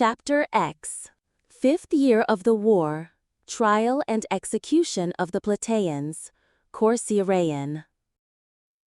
Chapter X. Fifth year of the war. Trial and execution of the Plataeans. Corcyraean.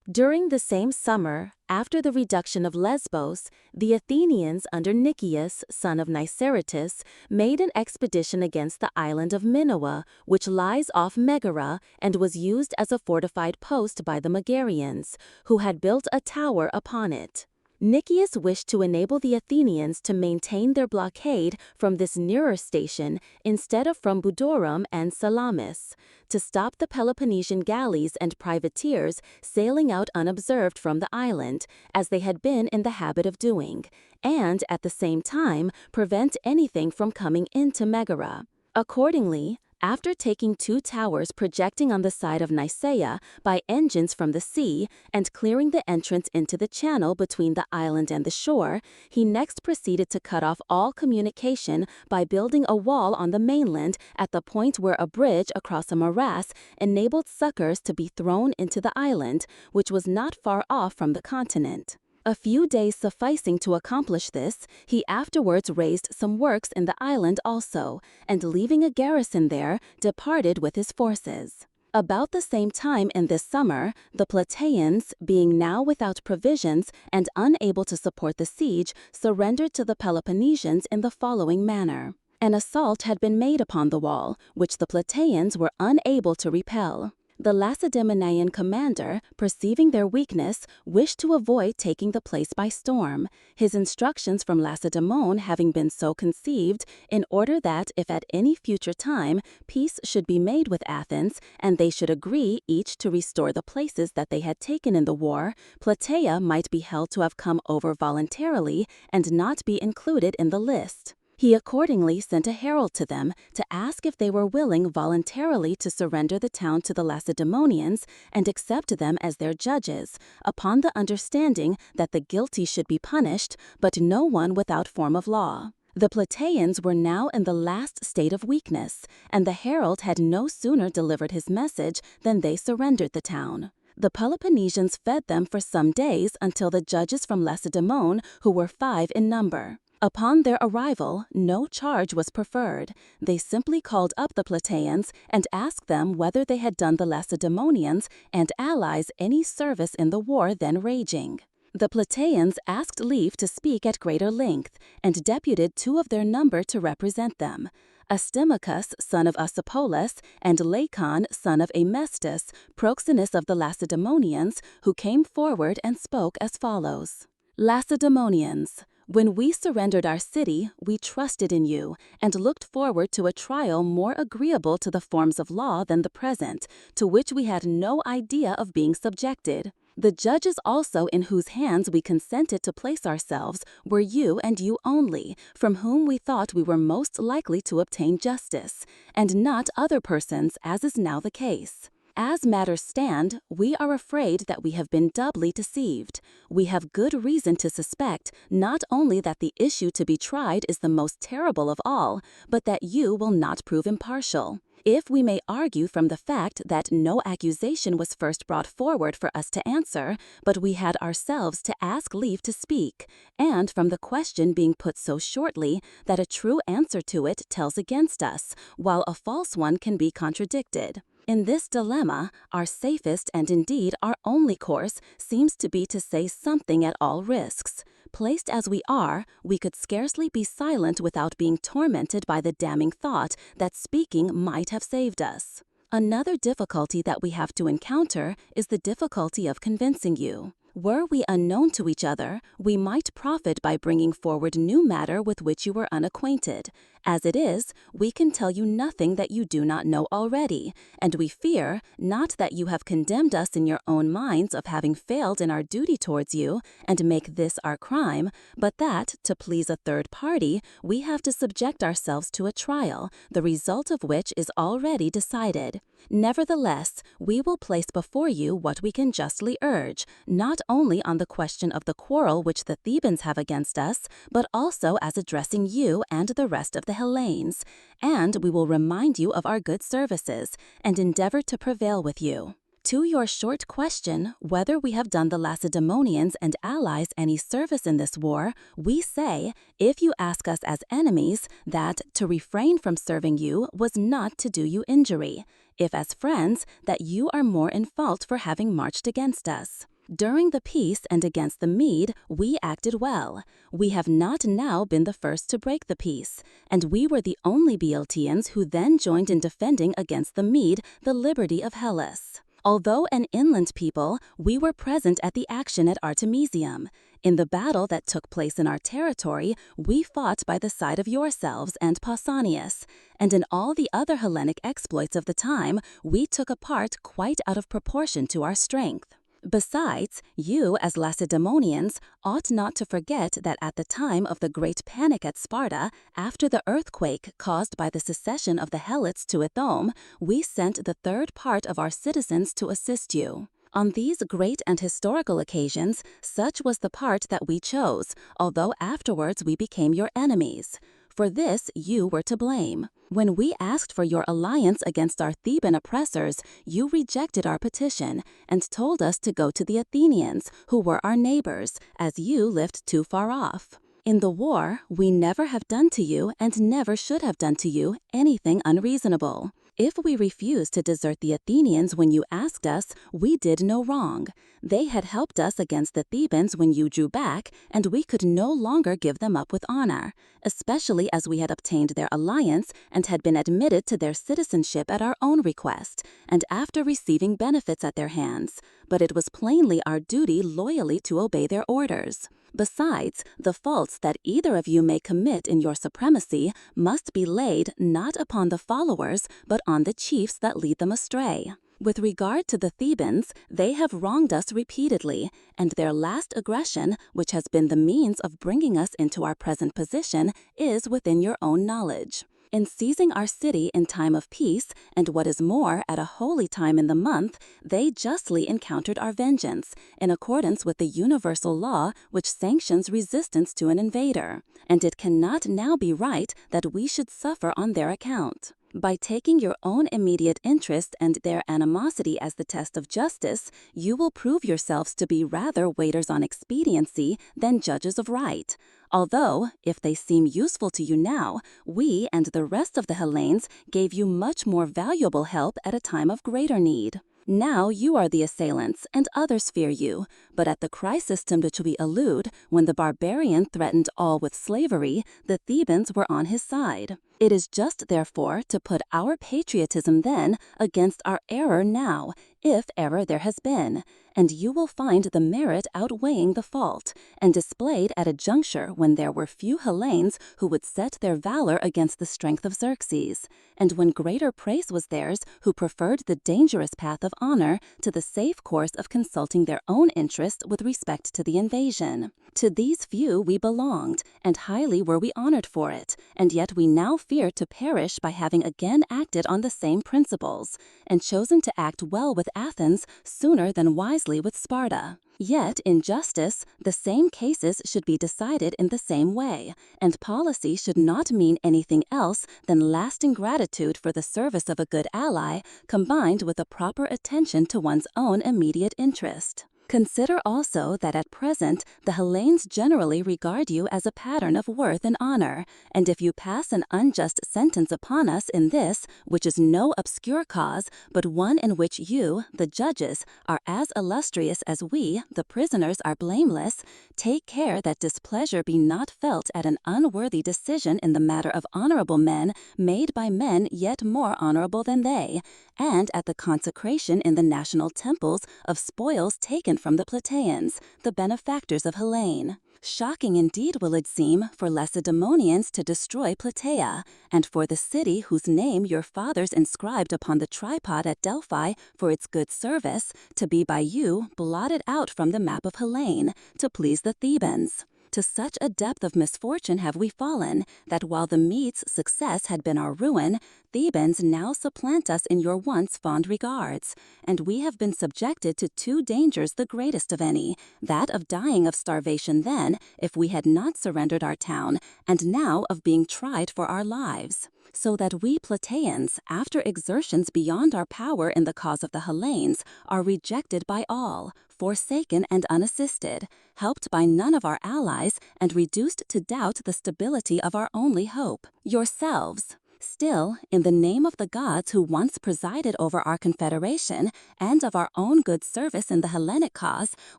During the same summer, after the reduction of Lesbos, the Athenians under Nicias, son of Niceratus, made an expedition against the island of Minoa, which lies off Megara and was used as a fortified post by the Megarians, who had built a tower upon it. Nicias wished to enable the Athenians to maintain their blockade from this nearer station instead of from Budorum and Salamis, to stop the Peloponnesian galleys and privateers sailing out unobserved from the island, as they had been in the habit of doing, and at the same time prevent anything from coming into Megara. Accordingly, after taking 2 towers projecting on the side of Nicaea by engines from the sea and clearing the entrance into the channel between the island and the shore, he next proceeded to cut off all communication by building a wall on the mainland at the point where a bridge across a morass enabled succors to be thrown into the island, which was not far off from the continent. A few days sufficing to accomplish this, he afterwards raised some works in the island also, and leaving a garrison there, departed with his forces. About the same time in this summer, the Plataeans, being now without provisions and unable to support the siege, surrendered to the Peloponnesians in the following manner. An assault had been made upon the wall, which the Plataeans were unable to repel. The Lacedaemonian commander, perceiving their weakness, wished to avoid taking the place by storm, his instructions from Lacedaemon having been so conceived in order that if at any future time peace should be made with Athens, and they should agree each to restore the places that they had taken in the war, Plataea might be held to have come over voluntarily and not be included in the list. He accordingly sent a herald to them to ask if they were willing voluntarily to surrender the town to the Lacedaemonians and accept them as their judges, upon the understanding that the guilty should be punished, but no one without form of law. The Plataeans were now in the last state of weakness, and the herald had no sooner delivered his message than they surrendered the town. The Peloponnesians fed them for some days until the judges from Lacedaemon, who were 5 in number. Upon their arrival, no charge was preferred. They simply called up the Plataeans and asked them whether they had done the Lacedaemonians and allies any service in the war then raging. The Plataeans asked leave to speak at greater length, and deputed 2 of their number to represent them, Astimachus, son of Asapolis, and Lacon, son of Amestus, proxenus of the Lacedaemonians, who came forward and spoke as follows. Lacedaemonians, when we surrendered our city, we trusted in you, and looked forward to a trial more agreeable to the forms of law than the present, to which we had no idea of being subjected. The judges also in whose hands we consented to place ourselves were you and you only, from whom we thought we were most likely to obtain justice, and not other persons, as is now the case. As matters stand, we are afraid that we have been doubly deceived. We have good reason to suspect not only that the issue to be tried is the most terrible of all, but that you will not prove impartial. If we may argue from the fact that no accusation was first brought forward for us to answer, but we had ourselves to ask leave to speak, and from the question being put so shortly that a true answer to it tells against us, while a false one can be contradicted. In this dilemma, our safest and indeed our only course seems to be to say something at all risks. Placed as we are, we could scarcely be silent without being tormented by the damning thought that speaking might have saved us. Another difficulty that we have to encounter is the difficulty of convincing you. Were we unknown to each other, we might profit by bringing forward new matter with which you were unacquainted. As it is, we can tell you nothing that you do not know already, and we fear, not that you have condemned us in your own minds of having failed in our duty towards you, and make this our crime, but that, to please a third party, we have to subject ourselves to a trial, the result of which is already decided. Nevertheless, we will place before you what we can justly urge, not only on the question of the quarrel which the Thebans have against us, but also as addressing you and the rest of the Hellenes, and we will remind you of our good services, and endeavor to prevail with you. To your short question, whether we have done the Lacedaemonians and allies any service in this war, we say, if you ask us as enemies, that to refrain from serving you was not to do you injury; if as friends, that you are more in fault for having marched against us. During the peace and against the Mede, we acted well. We have not now been the first to break the peace, and we were the only Boeotians who then joined in defending against the Mede the liberty of Hellas. Although an inland people, we were present at the action at Artemisium. In the battle that took place in our territory, we fought by the side of yourselves and Pausanias, and in all the other Hellenic exploits of the time, we took a part quite out of proportion to our strength. Besides, you, as Lacedaemonians, ought not to forget that at the time of the great panic at Sparta, after the earthquake caused by the secession of the Helots to Ithome, we sent the third part of our citizens to assist you. On these great and historical occasions, such was the part that we chose, although afterwards we became your enemies. For this you were to blame. When we asked for your alliance against our Theban oppressors, you rejected our petition and told us to go to the Athenians, who were our neighbors, as you lived too far off. In the war, we never have done to you and never should have done to you anything unreasonable. If we refused to desert the Athenians when you asked us, we did no wrong. They had helped us against the Thebans when you drew back, and we could no longer give them up with honor, especially as we had obtained their alliance and had been admitted to their citizenship at our own request, and after receiving benefits at their hands. But it was plainly our duty loyally to obey their orders. Besides, the faults that either of you may commit in your supremacy must be laid not upon the followers, but on the chiefs that lead them astray. With regard to the Thebans, they have wronged us repeatedly, and their last aggression, which has been the means of bringing us into our present position, is within your own knowledge. In seizing our city in time of peace, and what is more, at a holy time in the month, they justly encountered our vengeance, in accordance with the universal law which sanctions resistance to an invader, and it cannot now be right that we should suffer on their account. By taking your own immediate interest and their animosity as the test of justice, you will prove yourselves to be rather waiters on expediency than judges of right. Although, if they seem useful to you now, we and the rest of the Hellenes gave you much more valuable help at a time of greater need. Now you are the assailants, and others fear you, but at the crisis to which we allude, when the barbarian threatened all with slavery, the Thebans were on his side. It is just, therefore, to put our patriotism then against our error now, if error there has been, and you will find the merit outweighing the fault, and displayed at a juncture when there were few Hellenes who would set their valor against the strength of Xerxes, and when greater praise was theirs who preferred the dangerous path of honor to the safe course of consulting their own interest with respect to the invasion. To these few we belonged, and highly were we honored for it, and yet we now fear to perish by having again acted on the same principles, and chosen to act well with Athens sooner than wisely with Sparta. Yet, in justice, the same cases should be decided in the same way, and policy should not mean anything else than lasting gratitude for the service of a good ally, combined with a proper attention to one's own immediate interest. Consider also that at present the Hellenes generally regard you as a pattern of worth and honor, and if you pass an unjust sentence upon us in this, which is no obscure cause, but one in which you, the judges, are as illustrious as we, the prisoners, are blameless, take care that displeasure be not felt at an unworthy decision in the matter of honorable men made by men yet more honorable than they, and at the consecration in the national temples of spoils taken from the Plataeans, the benefactors of Hellene. Shocking indeed will it seem for Lacedaemonians to destroy Plataea, and for the city whose name your fathers inscribed upon the tripod at Delphi for its good service, to be by you blotted out from the map of Hellene, to please the Thebans. To such a depth of misfortune have we fallen, that while the Medes' success had been our ruin, Thebans now supplant us in your once fond regards, and we have been subjected to two dangers the greatest of any, that of dying of starvation then, if we had not surrendered our town, and now of being tried for our lives. So that we Plataeans, after exertions beyond our power in the cause of the Hellenes, are rejected by all, forsaken and unassisted, helped by none of our allies, and reduced to doubt the stability of our only hope, yourselves. Still, in the name of the gods who once presided over our confederation, and of our own good service in the Hellenic cause,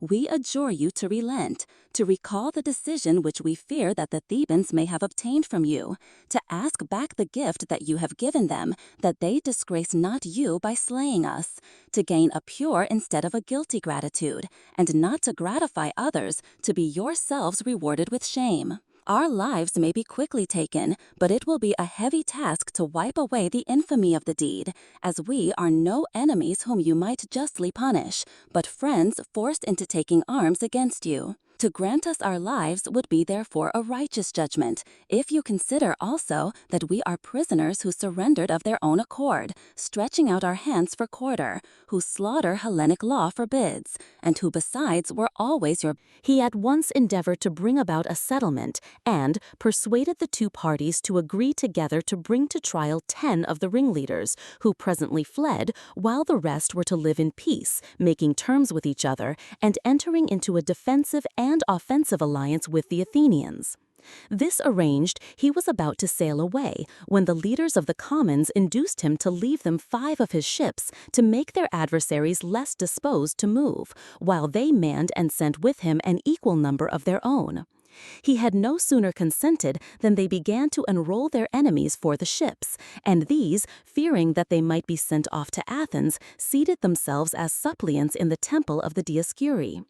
we adjure you to relent, to recall the decision which we fear that the Thebans may have obtained from you, to ask back the gift that you have given them, that they disgrace not you by slaying us, to gain a pure instead of a guilty gratitude, and not to gratify others, to be yourselves rewarded with shame. Our lives may be quickly taken, but it will be a heavy task to wipe away the infamy of the deed, as we are no enemies whom you might justly punish, but friends forced into taking arms against you. To grant us our lives would be therefore a righteous judgment, if you consider also that we are prisoners who surrendered of their own accord, stretching out our hands for quarter, whose slaughter Hellenic law forbids, and who besides were always your. He at once endeavored to bring about a settlement, and persuaded the two parties to agree together to bring to trial 10 of the ringleaders, who presently fled, while the rest were to live in peace, making terms with each other, and entering into a defensive and offensive alliance with the Athenians. This arranged, he was about to sail away, when the leaders of the commons induced him to leave them 5 of his ships, to make their adversaries less disposed to move, while they manned and sent with him an equal number of their own. He had no sooner consented than they began to enroll their enemies for the ships, and these, fearing that they might be sent off to Athens, seated themselves as suppliants in the temple of the Dioscuri.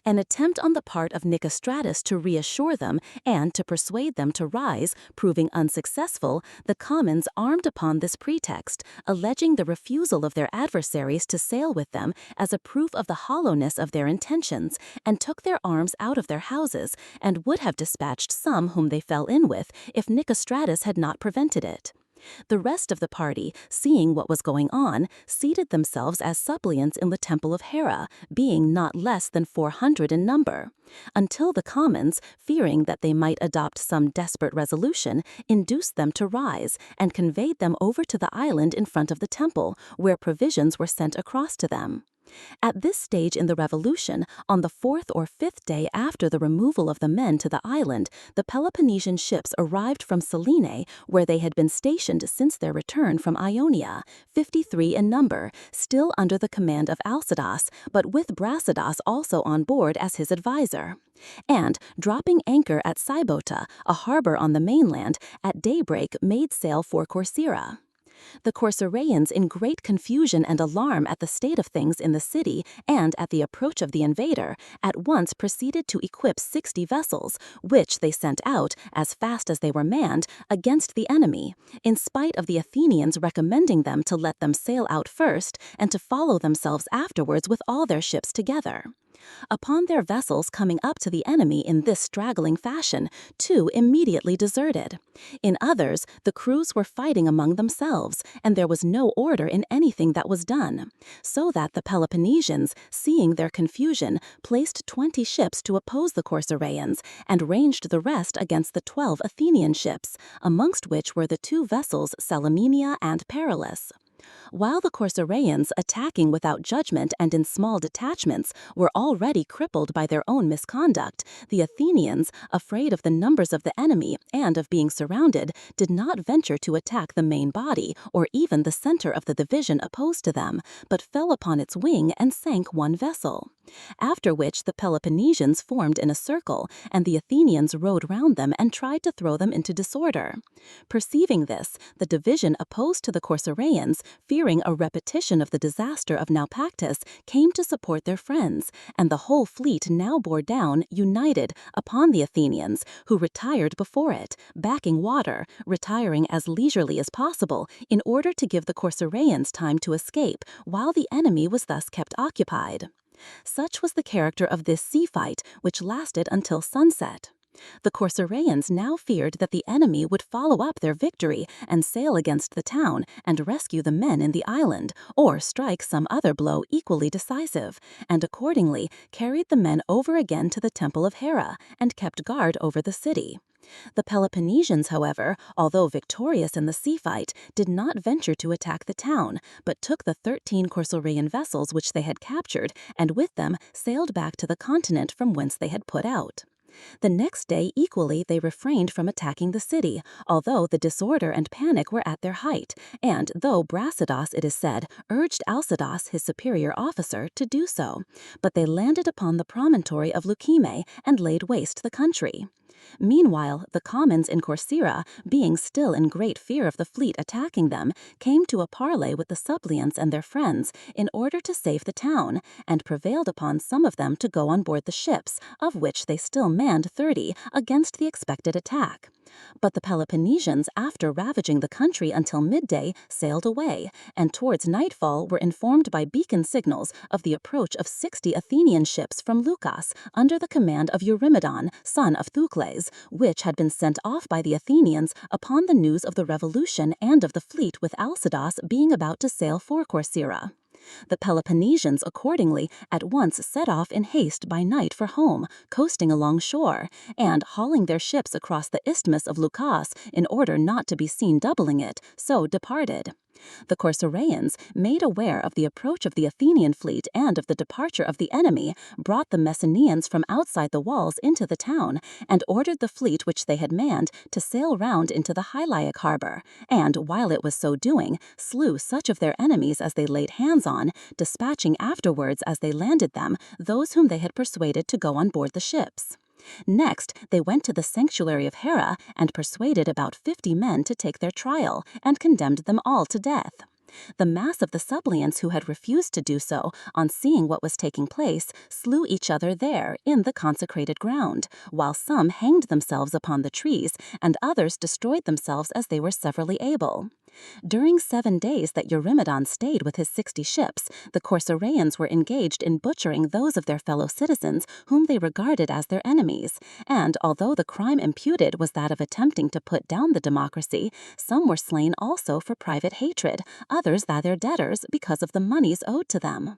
An attempt on the part of Nicostratus to reassure them and to persuade them to rise, proving unsuccessful, the commons armed upon this pretext, alleging the refusal of their adversaries to sail with them as a proof of the hollowness of their intentions, and took their arms out of their houses, and would have dispatched some whom they fell in with if Nicostratus had not prevented it. The rest of the party, seeing what was going on, seated themselves as suppliants in the temple of Hera, being not less than 400 in number, until the commons, fearing that they might adopt some desperate resolution, induced them to rise, and conveyed them over to the island in front of the temple, where provisions were sent across to them. At this stage in the revolution, on the 4th or 5th day after the removal of the men to the island, the Peloponnesian ships arrived from Selene, where they had been stationed since their return from Ionia, 53 in number, still under the command of Alcidas, but with Brasidas also on board as his advisor. And, dropping anchor at Sybota, a harbor on the mainland, at daybreak made sail for Corcyra. The Corcyraeans, in great confusion and alarm at the state of things in the city and at the approach of the invader, at once proceeded to equip 60 vessels, which they sent out, as fast as they were manned, against the enemy, in spite of the Athenians recommending them to let them sail out first, and to follow themselves afterwards with all their ships together. Upon their vessels coming up to the enemy in this straggling fashion, 2 immediately deserted. In others, the crews were fighting among themselves, and there was no order in anything that was done, so that the Peloponnesians, seeing their confusion, placed 20 ships to oppose the Corcyraeans, and ranged the rest against the 12 Athenian ships, amongst which were the 2 vessels Salamina and Perillus. While the Corcyraeans, attacking without judgment and in small detachments, were already crippled by their own misconduct, the Athenians, afraid of the numbers of the enemy and of being surrounded, did not venture to attack the main body or even the center of the division opposed to them, but fell upon its wing and sank 1 vessel. After which the Peloponnesians formed in a circle, and the Athenians rowed round them and tried to throw them into disorder. Perceiving this, the division opposed to the Corcyraeans, fearing a repetition of the disaster of Naupactus, came to support their friends, and the whole fleet now bore down, united, upon the Athenians, who retired before it, backing water, retiring as leisurely as possible, in order to give the Corcyraeans time to escape, while the enemy was thus kept occupied. Such was the character of this sea fight, which lasted until sunset. The Corcyraeans now feared that the enemy would follow up their victory and sail against the town and rescue the men in the island, or strike some other blow equally decisive, and accordingly carried the men over again to the temple of Hera and kept guard over the city. The Peloponnesians, however, although victorious in the sea fight, did not venture to attack the town, but took the 13 Corcyraean vessels which they had captured, and with them sailed back to the continent from whence they had put out. The next day equally they refrained from attacking the city, although the disorder and panic were at their height, and though Brasidas, it is said, urged Alcidas, his superior officer, to do so. But they landed upon the promontory of Leukimme and laid waste the country. Meanwhile, the commons in Corcyra, being still in great fear of the fleet attacking them, came to a parley with the suppliants and their friends in order to save the town, and prevailed upon some of them to go on board the ships, of which they still manned 30, against the expected attack. But the Peloponnesians, after ravaging the country until midday, sailed away, and towards nightfall were informed by beacon signals of the approach of 60 Athenian ships from Leucas, under the command of Eurymedon, son of Thucles, which had been sent off by the Athenians upon the news of the revolution and of the fleet with Alcidas being about to sail for Corcyra. The Peloponnesians accordingly at once set off in haste by night for home, coasting along shore, and hauling their ships across the isthmus of Leucas in order not to be seen doubling it, so departed. The Corcyraeans, made aware of the approach of the Athenian fleet and of the departure of the enemy, brought the Messenians from outside the walls into the town, and ordered the fleet which they had manned to sail round into the Hylaic harbor, and, while it was so doing, slew such of their enemies as they laid hands on, dispatching afterwards as they landed them those whom they had persuaded to go on board the ships. Next, they went to the sanctuary of Hera and persuaded about 50 men to take their trial, and condemned them all to death. The mass of the suppliants who had refused to do so, on seeing what was taking place, slew each other there in the consecrated ground, while some hanged themselves upon the trees, and others destroyed themselves as they were severally able. During 7 days that Eurymedon stayed with his 60 ships, the Corcyraeans were engaged in butchering those of their fellow citizens whom they regarded as their enemies, and although the crime imputed was that of attempting to put down the democracy, some were slain also for private hatred, others that their debtors because of the moneys owed to them.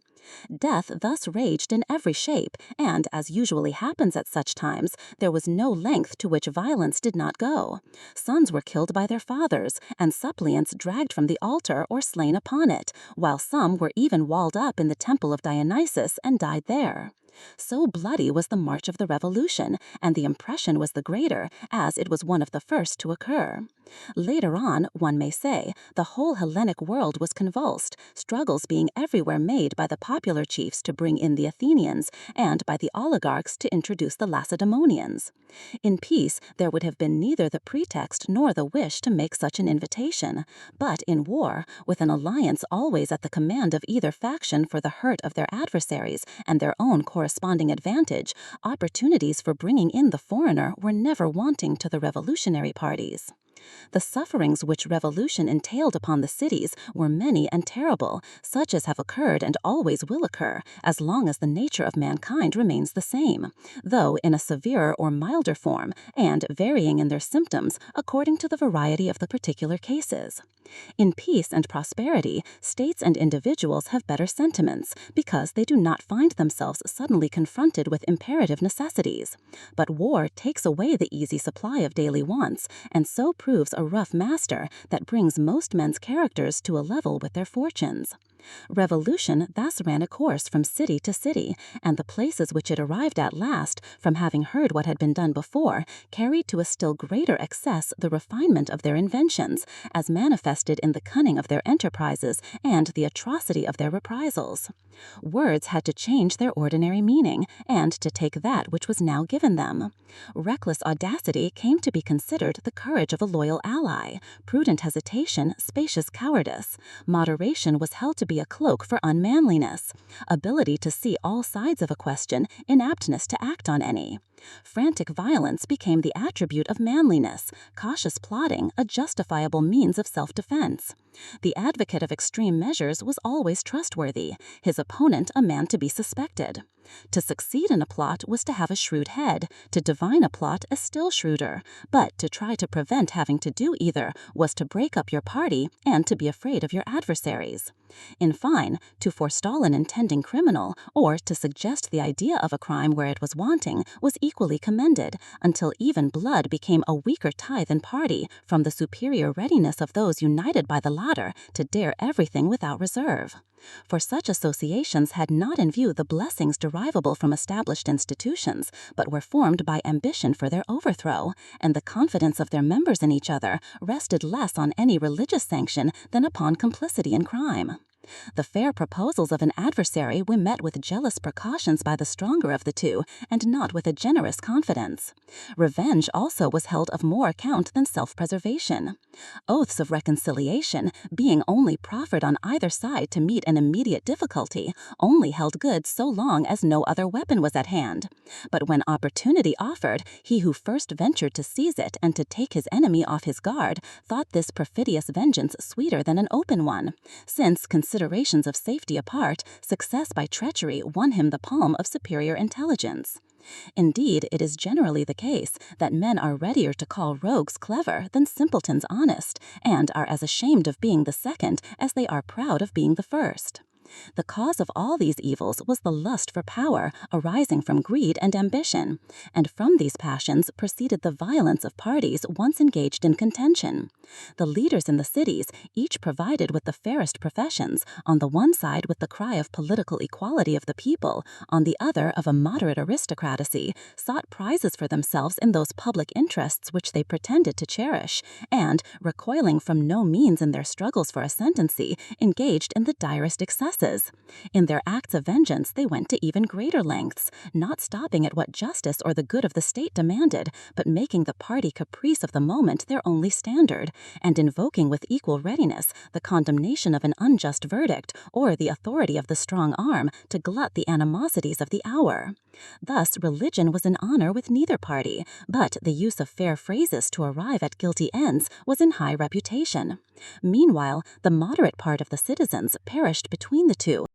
Death thus raged in every shape, and, as usually happens at such times, there was no length to which violence did not go. Sons were killed by their fathers, and suppliants dragged from the altar or slain upon it, while some were even walled up in the temple of Dionysus and died there. So bloody was the march of the revolution, and the impression was the greater, as it was one of the first to occur. Later on, one may say, the whole Hellenic world was convulsed, struggles being everywhere made by the popular chiefs to bring in the Athenians, and by the oligarchs to introduce the Lacedaemonians. In peace, there would have been neither the pretext nor the wish to make such an invitation, but in war, with an alliance always at the command of either faction for the hurt of their adversaries and their own corresponding advantage, opportunities for bringing in the foreigner were never wanting to the revolutionary parties. The sufferings which revolution entailed upon the cities were many and terrible, such as have occurred and always will occur, as long as the nature of mankind remains the same, though in a severer or milder form, and varying in their symptoms according to the variety of the particular cases. In peace and prosperity, states and individuals have better sentiments, because they do not find themselves suddenly confronted with imperative necessities. But war takes away the easy supply of daily wants, and so proves a rough master that brings most men's characters to a level with their fortunes. Revolution thus ran a course from city to city, and the places which it arrived at last, from having heard what had been done before, carried to a still greater excess the refinement of their inventions, as manifested in the cunning of their enterprises and the atrocity of their reprisals. Words had to change their ordinary meaning, and to take that which was now given them. Reckless audacity came to be considered the courage of a loyal ally, prudent hesitation spacious cowardice, moderation was held to be a cloak for unmanliness, ability to see all sides of a question, inaptness to act on any. Frantic violence became the attribute of manliness, cautious plotting a justifiable means of self-defense. The advocate of extreme measures was always trustworthy, his opponent a man to be suspected. To succeed in a plot was to have a shrewd head, to divine a plot a still shrewder, but to try to prevent having to do either was to break up your party and to be afraid of your adversaries. In fine, to forestall an intending criminal or to suggest the idea of a crime where it was wanting was equally commended, until even blood became a weaker tie than party from the superior readiness of those united by the latter to dare everything without reserve. For such associations had not in view the blessings derivable from established institutions, but were formed by ambition for their overthrow, and the confidence of their members in each other rested less on any religious sanction than upon complicity in crime. The fair proposals of an adversary were met with jealous precautions by the stronger of the two, and not with a generous confidence. Revenge also was held of more account than self-preservation. Oaths of reconciliation, being only proffered on either side to meet an immediate difficulty, only held good so long as no other weapon was at hand. But when opportunity offered, he who first ventured to seize it and to take his enemy off his guard thought this perfidious vengeance sweeter than an open one, since, considerations of safety apart, success by treachery won him the palm of superior intelligence. Indeed, it is generally the case that men are readier to call rogues clever than simpletons honest, and are as ashamed of being the second as they are proud of being the first. The cause of all these evils was the lust for power arising from greed and ambition, and from these passions proceeded the violence of parties once engaged in contention. The leaders in the cities, each provided with the fairest professions, on the one side with the cry of political equality of the people, on the other of a moderate aristocracy, sought prizes for themselves in those public interests which they pretended to cherish, and, recoiling from no means in their struggles for ascendancy, engaged in the direst excesses. In their acts of vengeance they went to even greater lengths, not stopping at what justice or the good of the state demanded, but making the party caprice of the moment their only standard, and invoking with equal readiness the condemnation of an unjust verdict or the authority of the strong arm to glut the animosities of the hour. Thus religion was in honor with neither party, but the use of fair phrases to arrive at guilty ends was in high reputation. Meanwhile, the moderate part of the citizens perished between the two,